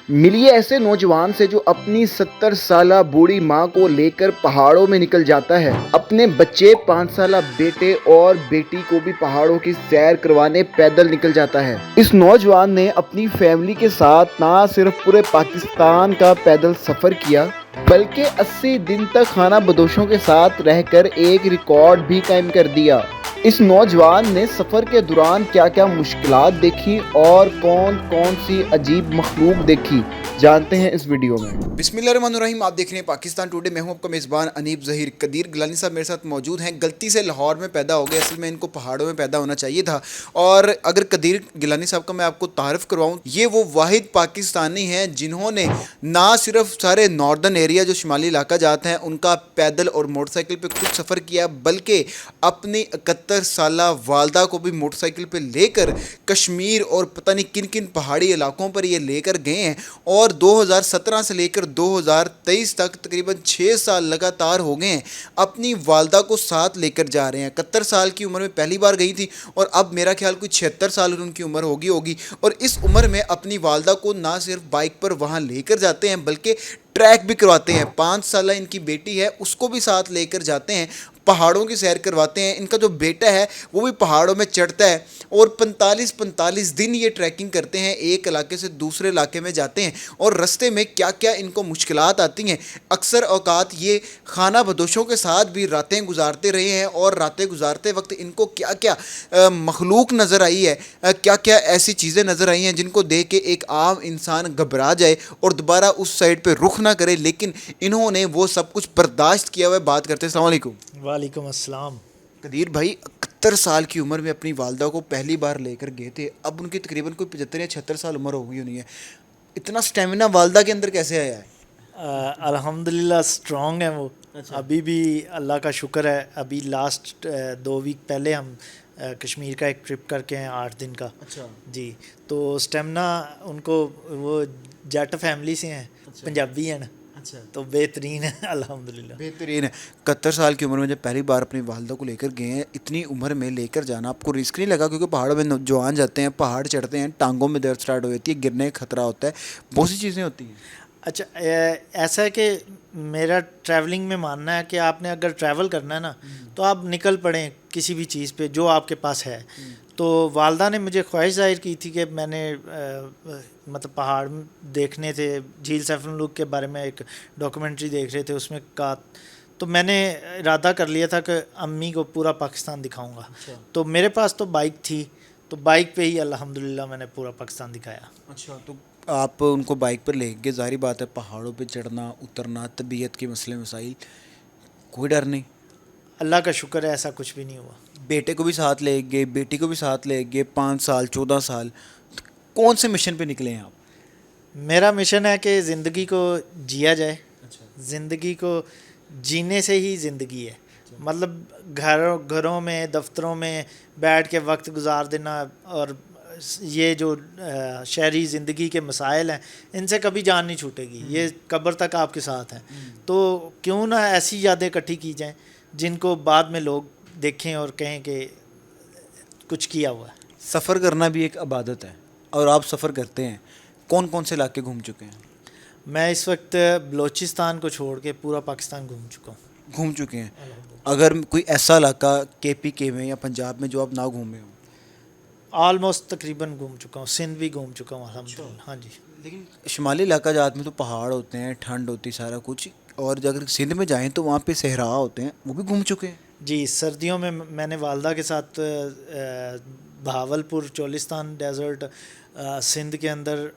ملیے ایسے نوجوان سے جو اپنی 70 سالہ بوڑھی ماں کو لے کر پہاڑوں میں نکل جاتا ہے، اپنے بچے 5 سالہ بیٹے اور بیٹی کو بھی پہاڑوں کی سیر کروانے پیدل نکل جاتا ہے۔ اس نوجوان نے اپنی فیملی کے ساتھ نہ صرف پورے پاکستان کا پیدل سفر کیا بلکہ 80 دن تک خانہ بدوشوں کے ساتھ رہ کر ایک ریکارڈ بھی قائم کر دیا۔ اس نوجوان نے سفر کے دوران کیا کیا مشکلات دیکھی اور کون کون سی عجیب مخلوق دیکھی، جانتے ہیں اس ویڈیو میں۔ بسم اللہ الرحمن الرحیم، آپ دیکھ رہے ہیں پاکستان ٹوڈے۔ میں ہوں آپ کا میزبان انیب ظہیر۔ قدیر گیلانی صاحب میرے ساتھ موجود ہیں۔ غلطی سے لاہور میں پیدا ہو گئے، اصل میں ان کو پہاڑوں میں پیدا ہونا چاہیے تھا۔ اور اگر قدیر گیلانی صاحب کا میں آپ کو تعارف کرواؤں، یہ وہ واحد پاکستانی ہیں جنہوں نے نہ صرف سارے ناردرن ایریا جو شمالی علاقہ جاتے ہیں ان کا پیدل اور موٹر سائیکل پہ خود سفر کیا، بلکہ اپنی 71 سالہ والدہ کو بھی موٹر سائیکل پہ لے کر کشمیر اور پتہ نہیں کن کن پہاڑی علاقوں پر یہ لے کر گئے ہیں۔ اور 2017 سے لے کر 2023 تک تقریباً 6 سال لگاتار ہو گئے ہیں اپنی والدہ کو ساتھ لے کر جا رہے ہیں۔ 71 سال کی عمر میں پہلی بار گئی تھی اور اب میرا خیال کوئی 76 سال ان کی عمر ہوگی اور اس عمر میں اپنی والدہ کو نہ صرف بائک پر وہاں لے کر جاتے ہیں بلکہ ٹریک بھی کرواتے ہیں۔ 5 سالہ ان کی بیٹی ہے، اس کو بھی ساتھ لے کر جاتے ہیں، پہاڑوں کی سیر کرواتے ہیں۔ ان کا جو بیٹا ہے وہ بھی پہاڑوں میں چڑھتا ہے اور 45 دن یہ ٹریکنگ کرتے ہیں، ایک علاقے سے دوسرے علاقے میں جاتے ہیں اور رستے میں کیا کیا ان کو مشکلات آتی ہیں۔ اکثر اوقات یہ خانہ بدوشوں کے ساتھ بھی راتیں گزارتے رہے ہیں اور راتیں گزارتے وقت ان کو کیا کیا مخلوق نظر آئی ہے، کیا کیا ایسی چیزیں نظر آئی ہیں جن کو دیکھ کے ایک عام انسان گھبرا جائے اور دوبارہ اس سائڈ پہ رخ نہ کرے، لیکن انہوں نے وہ سب کچھ برداشت کیا ہوا ہے۔ بات کرتے ہیں۔ السلام علیکم۔ وعلیکم السلام۔ قدیر بھائی 71 سال کی عمر میں اپنی والدہ کو پہلی بار لے کر گئے تھے، اب ان کی تقریباً کوئی 75 یا 76 سال عمر ہو گئی ہونی ہے۔ اتنا سٹیمنا والدہ کے اندر کیسے آیا ہے؟ الحمدللہ اسٹرانگ ہیں وہ، ابھی بھی اللہ کا شکر ہے۔ ابھی لاسٹ 2 ویک پہلے ہم کشمیر کا ایک ٹرپ کر کے ہیں 8 دن کا۔ اچھا جی، تو اسٹیمنا ان کو، وہ جٹ فیملی سے ہیں، پنجابی ہیں نا، اچھا تو بہترین ہے الحمدللہ۔ بہترین ہے۔ 71 سال کی عمر میں جب پہلی بار اپنی والدہ کو لے کر گئے ہیں، اتنی عمر میں لے کر جانا آپ کو رسک نہیں لگا؟ کیونکہ پہاڑوں میں نوجوان جاتے ہیں، پہاڑ چڑھتے ہیں، ٹانگوں میں درد سٹارٹ ہو جاتی ہے، گرنے کا خطرہ ہوتا ہے، بہت سی چیزیں ہوتی ہیں۔ اچھا، ایسا ہے کہ میرا ٹریولنگ میں ماننا ہے کہ آپ نے اگر ٹریول کرنا ہے نا تو آپ نکل پڑیں کسی بھی چیز پہ جو آپ کے پاس ہے۔ تو والدہ نے مجھے خواہش ظاہر کی تھی کہ میں نے مطلب پہاڑ دیکھنے تھے، جھیل سیف الملوک کے بارے میں ایک ڈاکومنٹری دیکھ رہے تھے، اس میں کہا، تو میں نے ارادہ کر لیا تھا کہ امی کو پورا پاکستان دکھاؤں گا۔ تو میرے پاس تو بائک تھی، تو بائک پہ ہی الحمدللہ میں نے پورا پاکستان دکھایا۔ اچھا، تو آپ ان کو بائک پر لے گئے، ظاہری بات ہے پہاڑوں پہ چڑھنا اترنا، طبیعت کے مسئلے مسائل، کوئی ڈر نہیں؟ اللہ کا شکر ہے ایسا کچھ بھی نہیں ہوا۔ بیٹے کو بھی ساتھ لے گئے، بیٹی کو بھی ساتھ لے گئے، 5 سال 14 سال، کون سے مشن پہ نکلے ہیں آپ؟ میرا مشن ہے کہ زندگی کو جیا جائے، اچھا زندگی کو جینے سے ہی زندگی ہے۔ مطلب گھروں میں، دفتروں میں بیٹھ کے وقت گزار دینا اور یہ جو شہری زندگی کے مسائل ہیں ان سے کبھی جان نہیں چھوٹے گی، یہ قبر تک آپ کے ساتھ ہیں۔ تو کیوں نہ ایسی یادیں اکٹھی کی جائیں جن کو بعد میں لوگ دیکھیں اور کہیں کہ کچھ کیا ہوا ہے۔ سفر کرنا بھی ایک عبادت ہے اور آپ سفر کرتے ہیں، کون کون سے علاقے گھوم چکے ہیں؟ میں اس وقت بلوچستان کو چھوڑ کے پورا پاکستان گھوم چکا ہوں۔ گھوم چکے ہیں۔ اگر کوئی ایسا علاقہ KPK میں یا پنجاب میں جو آپ نہ گھومے ہوں؟ آلموسٹ تقریباً گھوم چکا ہوں، سندھ بھی گھوم چکا ہوں الحمدللہ۔ ہاں جی، لیکن شمالی علاقہ جات میں تو پہاڑ ہوتے ہیں، ٹھنڈ ہوتی ہے، سارا کچھ، اور اگر سندھ میں جائیں تو وہاں پہ صحرا ہوتے ہیں، وہ بھی گھوم چکے ہیں؟ جی، سردیوں میں میں نے والدہ کے ساتھ بہاولپور، چولستان ڈیزرٹ، سندھ کے اندر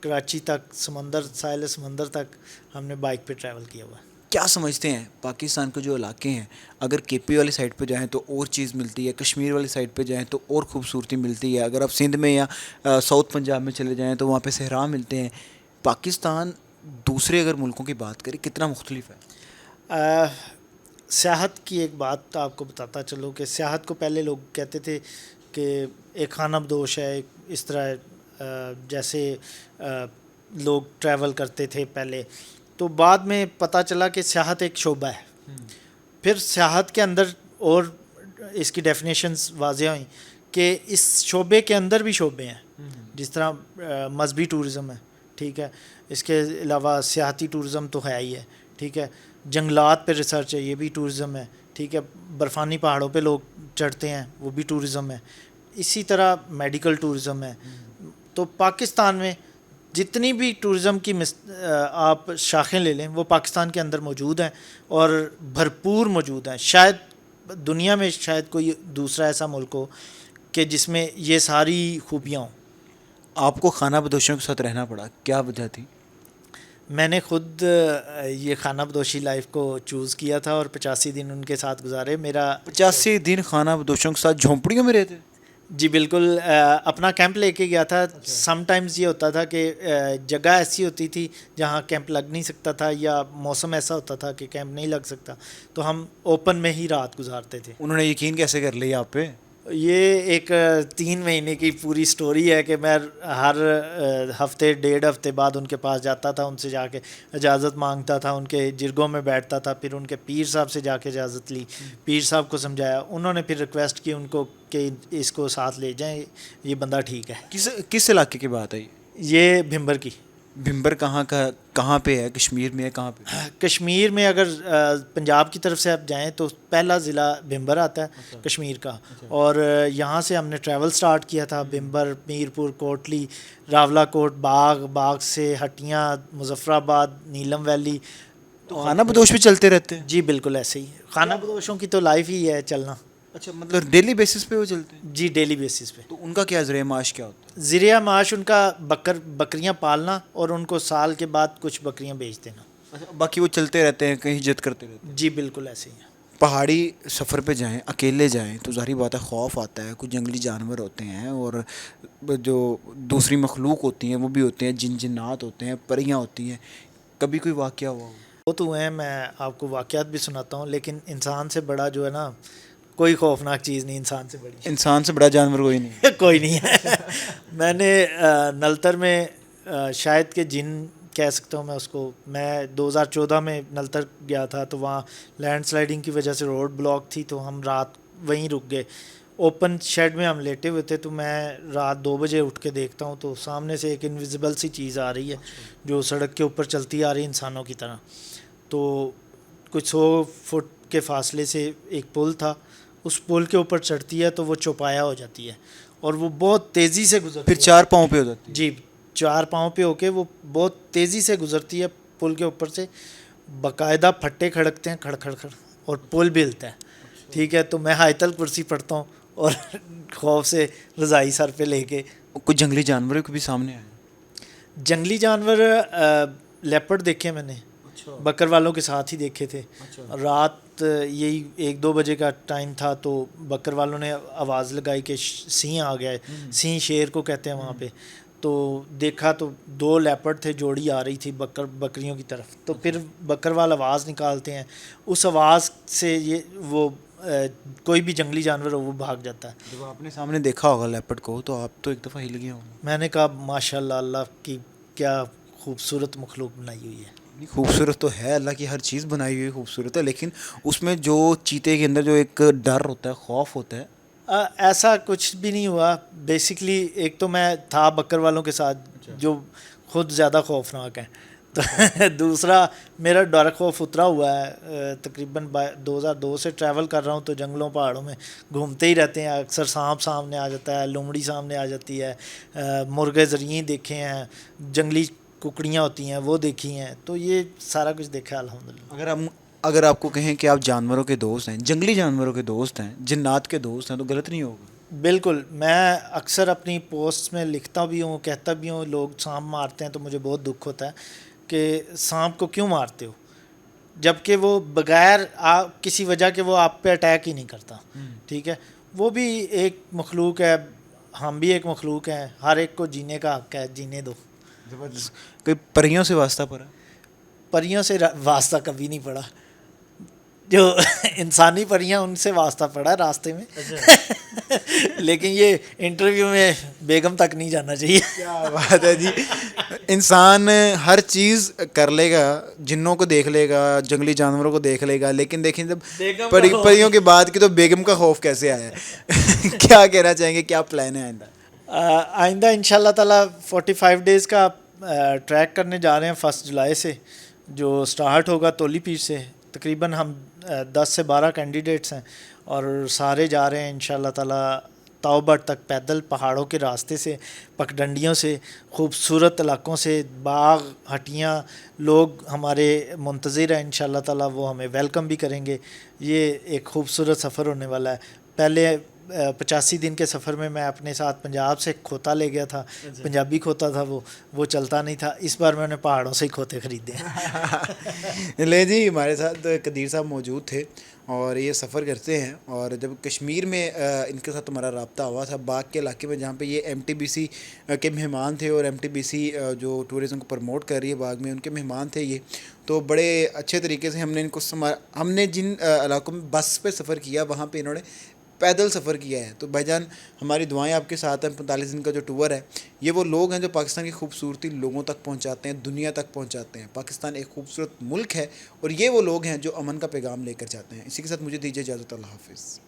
کراچی تک، سمندر، ساحل سمندر تک ہم نے بائک پہ ٹریول کیا ہوا ہے۔ کیا سمجھتے ہیں پاکستان کے جو علاقے ہیں، اگر KP والی سائڈ پہ جائیں تو اور چیز ملتی ہے، کشمیر والی سائڈ پہ جائیں تو اور خوبصورتی ملتی ہے، اگر آپ سندھ میں یا ساؤتھ پنجاب میں چلے جائیں تو وہاں پہ صحرا ملتے ہیں، پاکستان دوسرے اگر ملکوں کی بات کریں کتنا مختلف ہے؟ سیاحت کی ایک بات آپ کو بتاتا چلو کہ سیاحت کو پہلے لوگ کہتے تھے کہ ایک خانہ بدوش ہے، اس طرح جیسے لوگ ٹریول کرتے تھے پہلے، تو بعد میں پتہ چلا کہ سیاحت ایک شعبہ ہے۔ پھر سیاحت کے اندر اور اس کی ڈیفینیشنز واضح ہوئیں کہ اس شعبے کے اندر بھی شعبے ہیں، جس طرح مذہبی ٹورزم ہے، ٹھیک ہے. اس کے علاوہ سیاحتی ٹورزم تو ہے ہی ہے, ٹھیک ہے. جنگلات پہ ریسرچ ہے, یہ بھی ٹورزم ہے, ٹھیک ہے. برفانی پہاڑوں پہ لوگ چڑھتے ہیں, وہ بھی ٹورزم ہے. اسی طرح میڈیکل ٹورزم ہے. تو پاکستان میں جتنی بھی ٹورزم کی آپ شاخیں لے لیں وہ پاکستان کے اندر موجود ہیں اور بھرپور موجود ہیں. شاید دنیا میں شاید کوئی دوسرا ایسا ملک ہو کہ جس میں یہ ساری خوبیاں ہوں. آپ کو خانہ بدوشیوں کے ساتھ رہنا پڑا, کیا وجہ تھی؟ میں نے خود یہ خانہ بدوشی لائف کو چوز کیا تھا اور 85 دن ان کے ساتھ گزارے. میرا 85 دن خانہ بدوشوں کے ساتھ جھونپڑیوں میں رہتے؟ جی بالکل, اپنا کیمپ لے کے گیا تھا. سم ٹائمز یہ ہوتا تھا کہ جگہ ایسی ہوتی تھی جہاں کیمپ لگ نہیں سکتا تھا, یا موسم ایسا ہوتا تھا کہ کیمپ نہیں لگ سکتا, تو ہم اوپن میں ہی رات گزارتے تھے. انہوں نے یقین کیسے کر لیا آپ پہ؟ یہ ایک 3 مہینے کی پوری سٹوری ہے کہ میں ہر ہفتے 1.5 ہفتے بعد ان کے پاس جاتا تھا, ان سے جا کے اجازت مانگتا تھا, ان کے جرگوں میں بیٹھتا تھا, پھر ان کے پیر صاحب سے جا کے اجازت لی, پیر صاحب کو سمجھایا, انہوں نے پھر ریکویسٹ کی ان کو کہ اس کو ساتھ لے جائیں, یہ بندہ ٹھیک ہے. کس علاقے کی بات ہے یہ بھمبر کی. بھمبر کہاں پہ ہے؟ کشمیر میں ہے کہاں پہ؟ کشمیر میں اگر پنجاب کی طرف سے آپ جائیں تو پہلا ضلع بھمبر آتا ہے کشمیر کا, اور یہاں سے ہم نے ٹریول سٹارٹ کیا تھا. بھمبر, میر پور, کوٹلی, راولا کوٹ, باغ سے ہٹیاں, مظفر آباد, نیلم ویلی. تو خانہ بدوش بھی چلتے رہتے ہیں؟ جی بالکل ایسے ہی. خانہ بدوشوں کی تو لائف ہی ہے چلنا. اچھا, مطلب ڈیلی بیسس پہ وہ چلتے ہیں؟ جی ڈیلی بیسس پہ. تو ان کا کیا ذریعہ معاش کیا ہوتا ہے؟ ذریعہ معاش ان کا بکریاں پالنا اور ان کو سال کے بعد کچھ بکریاں بیچ دینا. اچھا, باقی وہ چلتے رہتے ہیں, کہیں ہجرت کرتے رہتے ہیں؟ جی بالکل ایسے ہی ہے. پہاڑی سفر پہ جائیں, اکیلے جائیں تو ظاہری بات ہے خوف آتا ہے. کچھ جنگلی جانور ہوتے ہیں اور جو دوسری مخلوق ہوتی ہیں وہ بھی ہوتے ہیں, جنات ہوتے ہیں, پریاں ہوتی ہیں. کبھی کوئی واقعہ ہوا؟ وہ تو ہیں, میں آپ کو واقعات بھی سناتا ہوں, لیکن انسان سے بڑا جو ہے نا, کوئی خوفناک چیز نہیں انسان سے بڑی. انسان سے بڑا جانور کوئی نہیں؟ کوئی نہیں ہے. میں نے نلتر میں شاید کہ جن کہہ سکتا ہوں میں اس کو, میں 2014 میں نلتر گیا تھا, تو وہاں لینڈ سلائڈنگ کی وجہ سے روڈ بلاک تھی, تو ہم رات وہیں رک گئے. اوپن شیڈ میں ہم لیٹے ہوئے تھے, تو میں رات 2 بجے اٹھ کے دیکھتا ہوں تو سامنے سے ایک انویزیبل سی چیز آ رہی ہے جو سڑک کے اوپر چلتی آ رہی ہے انسانوں کی طرح. تو کچھ 100 فٹ کے فاصلے سے ایک پل تھا, اس پل کے اوپر چڑھتی ہے تو وہ چوپایا ہو جاتی ہے اور وہ بہت تیزی سے گزرتی ہے. پھر 4 پاؤں پہ ہو جاتی ہے؟ جی 4 پاؤں پہ ہو کے وہ بہت تیزی سے گزرتی ہے پل کے اوپر سے, باقاعدہ پھٹے کھڑکتے ہیں کھڑ کھڑ کھڑ, اور پل بھی ہلتا ہے. ٹھیک ہے, تو میں آیت الکرسی پڑھتا ہوں اور خوف سے رضائی سر پہ لے کے. کوئی جنگلی جانور بھی سامنے آئے؟ جنگلی جانور لیپرڈ دیکھے میں نے, بکر والوں کے ساتھ ہی دیکھے تھے. رات یہی 1-2 بجے کا ٹائم تھا, تو بکر والوں نے آواز لگائی کہ سینہ آ گیا ہے. سینہ شیر کو کہتے ہیں وہاں پہ. تو دیکھا تو 2 لیپرڈ تھے, جوڑی آ رہی تھی بکریوں کی طرف. تو پھر بکر وال آواز نکالتے ہیں, اس آواز سے وہ کوئی بھی جنگلی جانور ہو وہ بھاگ جاتا ہے. جب آپ نے سامنے دیکھا ہوگا لیپرڈ کو تو آپ تو ایک دفعہ ہل گئے ہوں گے. میں نے کہا ماشاء اللہ, اللہ کی کیا خوبصورت مخلوق بنائی ہوئی ہے. خوبصورت تو ہے, اللہ کی ہر چیز بنائی ہوئی خوبصورت ہے, لیکن اس میں جو چیتے کے اندر جو ایک ڈر ہوتا ہے, خوف ہوتا ہے, ایسا کچھ بھی نہیں ہوا. بیسکلی ایک تو میں تھا بکر والوں کے ساتھ جو خود زیادہ خوفناک ہیں, تو دوسرا میرا ڈر خوف اترا ہوا ہے. تقریباً 2002 سے ٹریول کر رہا ہوں, تو جنگلوں پہاڑوں میں گھومتے ہی رہتے ہیں. اکثر سانپ سامنے آ جاتا ہے, لومڑی سامنے آ جاتی ہے, مرغے زرعی دیکھے ہیں, جنگلی ککڑیاں ہوتی ہیں وہ دیکھی ہیں, تو یہ سارا کچھ دیکھا ہے الحمدللہ. اگر آپ کو کہیں کہ آپ جانوروں کے دوست ہیں, جنگلی جانوروں کے دوست ہیں, جنات کے دوست ہیں, تو غلط نہیں ہوگا؟ بالکل. میں اکثر اپنی پوسٹ میں لکھتا بھی ہوں, کہتا بھی ہوں, لوگ سانپ مارتے ہیں تو مجھے بہت دکھ ہوتا ہے کہ سانپ کو کیوں مارتے ہو, جب کہ وہ بغیر کسی وجہ کے وہ آپ پہ اٹیک ہی نہیں کرتا. ٹھیک ہے, وہ بھی ایک مخلوق ہے, ہم بھی ایک مخلوق ہیں, ہر ایک کو جینے کا حق ہے, جینے دو. کوئی پریوں سے واسطہ پڑا؟ پریوں سے واسطہ کبھی نہیں پڑا. جو انسانی پریاں ان سے واسطہ پڑا ہے راستے میں. لیکن یہ انٹرویو میں بیگم تک نہیں جانا چاہیے. کیا بات ہے جی, انسان ہر چیز کر لے گا, جنوں کو دیکھ لے گا, جنگلی جانوروں کو دیکھ لے گا, لیکن دیکھیں جب پریوں کی بات کی تو بیگم کا خوف کیسے آیا ہے؟ کیا کہنا چاہیں گے, کیا پلان ہے آئندہ؟ آئندہ انشاءاللہ تعالیٰ 45 ڈیز کا ٹریک کرنے جا رہے ہیں 1 جولائی سے، جو سٹارٹ ہوگا تولی پیر سے. تقریباً ہم 10 سے 12 کینڈیڈیٹس ہیں اور سارے جا رہے ہیں انشاءاللہ تعالیٰ تاؤبٹ تک پیدل، پہاڑوں کے راستے سے، پگڈنڈیوں سے، خوبصورت علاقوں سے، باغ ہٹیاں. لوگ ہمارے منتظر ہیں انشاءاللہ تعالیٰ، وہ ہمیں ویلکم بھی کریں گے. یہ ایک خوبصورت سفر ہونے والا ہے. پہلے 85 دن کے سفر میں اپنے ساتھ پنجاب سے کھوتا لے گیا تھا. پنجابی کھوتا تھا، وہ چلتا نہیں تھا. اس بار میں نے پہاڑوں سے ہی کھوتے خریدے ہیں. لے جی، ہمارے ساتھ قدیر صاحب موجود تھے اور یہ سفر کرتے ہیں. اور جب کشمیر میں ان کے ساتھ ہمارا رابطہ ہوا تھا، باغ کے علاقے میں جہاں پہ یہ MTBC کے مہمان تھے، اور MTBC جو ٹورزم کو پروموٹ کر رہی ہے باغ میں، ان کے مہمان تھے یہ. تو بڑے اچھے طریقے سے ہم نے ان کو ہم نے جن علاقوں میں بس پہ سفر کیا، وہاں پہ انہوں نے پیدل سفر کیا ہے. تو بھائی جان ہماری دعائیں آپ کے ساتھ ہیں. 45 دن کا جو ٹور ہے، یہ وہ لوگ ہیں جو پاکستان کی خوبصورتی لوگوں تک پہنچاتے ہیں، دنیا تک پہنچاتے ہیں. پاکستان ایک خوبصورت ملک ہے اور یہ وہ لوگ ہیں جو امن کا پیغام لے کر جاتے ہیں. اسی کے ساتھ مجھے دیجیے اجازت. اللہ حافظ.